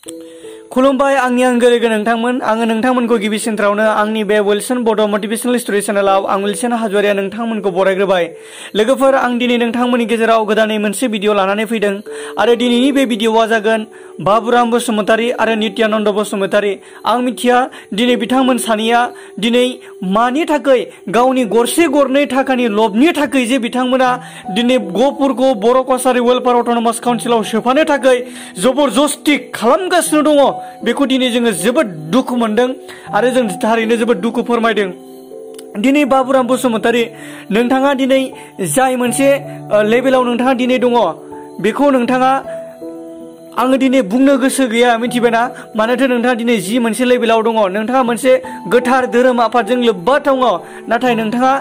खुलुमबाय आंनि आंगो लोगो नोंथांमोन। आङो नोंथांमोनखौ गिबि सेन्टारावनो आंनि बे विल्सन बड' मटिभेशनेल स्ट'री चेनेलाव आं विल्सन हाज'वारिया नोंथांमोनखौ बरायग्रोबाय। लोगोफोर, आं दिनै नोंथांमोननि गेजेराव गोदानै मोनसे भिडिअ लानानै फैदों आरो दिनैनि बे भिडिअआ जागोन बाबुराम बसुमतारी आरो नित्यानन्द बसुमतारी। आं मिथिया दिनै बिथांमोन सानैया दिनै मानि थाखाय गावनि गरसे गरनै थाखानि लबनि थाखाय जे बिथांमोना दिनै गहपुरखौ बर' कसारी वेलफेयार अट'नमास काउन्सिलाव सोफानो थाखाय जबरदस्ति खालामगासिनो दङ, बेखौ दिनै जोङो जोबोद दुखु मोनदों आरो जों थारैनो जोबोद दुखु फोरमायदों। दिनै बाबुराम बसुमतारी, नोंथाङा दिनै जाय मोनसे लेभेलाव नोंथाङा दिनै दङ, बेखौ नोंथाङा आङो दिनै बुंनो गोसो गैया, मिथिबायना? मानोथो नोंथाङा दिनै जि मोनसे लेभेलाव दङ, नोंथाङा मोनसे गोथार धोरोम आफादजों लोब्बा दङ, नाथाय नोंथाङा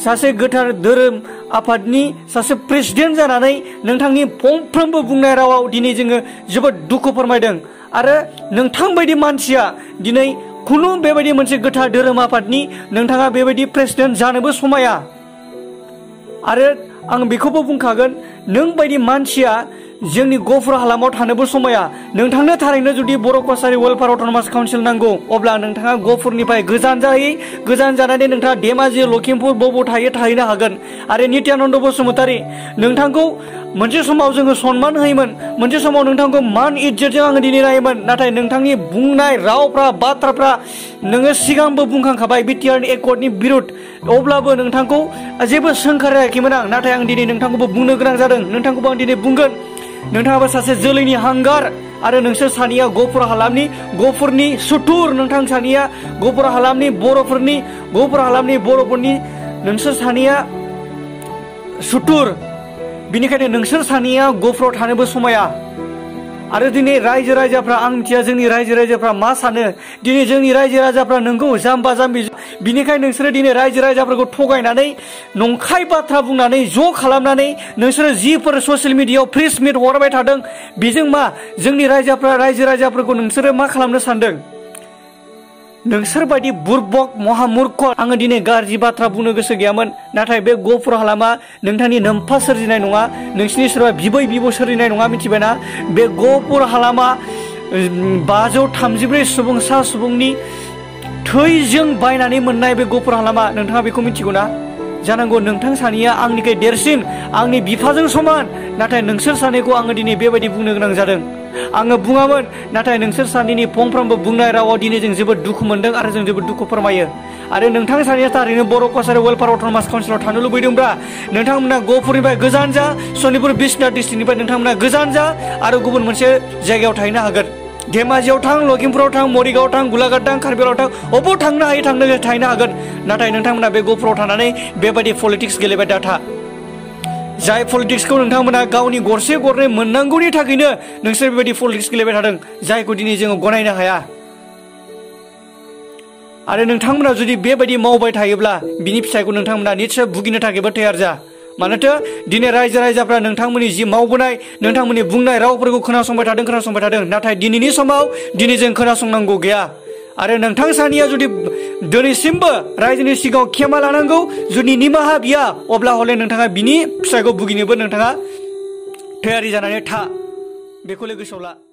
सासे गोथार धोरोम आफादनि सासे प्रेसिडेन्ट जानानै नोंथांनि फंफ्रोमबो बुंनाय रावाव दिनै जोङो जोबोद दुखु फोरमायदों। आरो नोंथां बायदि मानसिया दिनै खुनु बेबायदि मोनसे गोथार धोरोम आफादनि नोंथाङा बेबायदि प्रेसिडेन्ट जानोबो समाया। आरो आं बेखौबो बुंखागोन, नों बायदि मानसिया जोंनि गहपुर हालामाव थानोबो समाया। नोंथांनो थारैनो जुदि बर' कसारी वेलफेयार अट'नमास काउन्सिल नांगौ, अब्ला नोंथाङा गहपुरनिफ्राय गोजान जानानै नोंथाङा धेमाजि लखिमपुर बबाव थाहैनो हागोन। आरो नित्यानन्द बसुमतारी, नोंथांखौ मोनसे समाव जोङो सनमान होयोमोन, मोनसे समाव नोंथांखौ मान इज्जतजों आङो दिनै नायोमोन, नाथाय नोंथांनि बुंनाय रावफ्रा बाथ्राफ्रा नोङो सिगांबो बुंखांखाबाय बिटिआर एकर्डनि बिरुद, अब्लाबो नोंथांखौ जेबो सोंखाराखैमोन आं, नाथाय आं दिनै नोंथांखौबो बुंनो गोनां जादों। नोंथांखौबो आं दिनै बुंगोन, नोंथाङाबो सासे जोलैनि हांगार आरो नोंसोर सानैया गहपुरनि सुथुर। नोंथां सानैया गहपुर हालामनि बर'फोरनि नोंसोर सानैया सुथुर। बिनिखायनो नोंसोर सानैया गहपुराव थानोबो समाया। आरो दिनै रायजो राजाफ्रा, आं मिथिया जोंनि रायजो राजाफ्रा मा सानो। दिनै जोंनि रायजो राजाफ्रा नोंगौ जाम्बा जाम्बि, बिनिखायनो नोंसोरो दिनै रायजो राजाफोरखौ थगायनानै नंखाय बाथ्रा बुंनानै ज' खालामनानै नोंसोरो जिफोर ससियेल मिडियायाव प्रेस मिट हरबाय थादों, बेजों मा जोंनि रायजो राजाफोरखौ नोंसोरो मा खालामनो सानदों? नोंसोर बायदि बुर्बक महामुर्ख आङो दिनै गाज्रि बाथ्रा बुंनो गोसो गैयामोन, नाथाय बे गहपुर हालामा नोंथांनि नोम्फा सोरजिनाय नङा, नोंसिनि सोरबा बिबै बिबौ सोरजिनाय नङा, मिथिबायना? बे गहपुर हालामा 533 सुबुंनि थैजों बायनानै मोननाय बे गहपुर हालामा। नोंथाङा बेखौ मिथिगौ ना? जानांगौ नोंथां सानैया आंनिख्रुइ देरसिन, आंनि बिफाजों समान, नाथाय नोंसोर सानैखौ आङो दिनै बेबायदि बुंनो गोनां जादों। आङो बुङामोन, नाथाय नोंसोर सानैनि फंफ्रोमबो बुंनाय रावाव दिनै जों जोबोद दुखु मोनदों आरो जों जोबोद दुखु फोरमायो। आरो नोंथां सानैया थारैनो बर' कसारी वेलफेयार अट'नमास काउन्सिलाव थानो लुबैदोंब्ला नोंथांमोना गहपुरनिफ्राय गोजान जा, सनितपुर बिश्वनाथ डिस्ट्रिक्टनिफ्राय नोंथांमोना गोजान जा आरो गुबुन मोनसे जायगायाव थाहैनो हागोन। धेमाजियाव थां, लखिमपुराव थां, मरिगावआव थां, गोलाघाट थां, कार्बिआंलं थां, अबाव थांनो हायो थाहैनो हागोन। नाथाय नोंथांमोना बे गहपुराव थानानै बेबायदि पलिटिक्स गेलेबाय दाथा। जाय पलिटिक्सखौ नोंथांमोना गावनि गरसे गरनै मोननांगौनि थाखायनो नोंसोर बेबायदि पलिटिक्स गेलेबाय थादों, जायखौ दिनै जोङो गनायनो हाया। आरो नोंथांमोना जुदि बेबायदि मावबाय थायोब्ला बिनि फिथाइखौ नोंथांमोना निस्सय भुगिनो थाखायबो तैयार जा। मानोथो दिनै रायजो राजाफ्रा नोंथांमोननि जि मावबोनाय, नोंथांमोननि बुंनाय रावफोरखौ खोनासंबाय थादों, नाथाय दिनैनि समाव दिनै जों खोनासंनांगौ गैया। आरो नोंथां सानैया जुदि दिनैसिमबो रायजोनि सिगाङाव खेमा लानांगौ, जुदि निमाहा बिया, अब्ला हले नोंथाङा बिनि फिथाइखौ भुगिनोबो नोंथाङा तैयारि जानानै था, बेखौल' गोसोआव ला।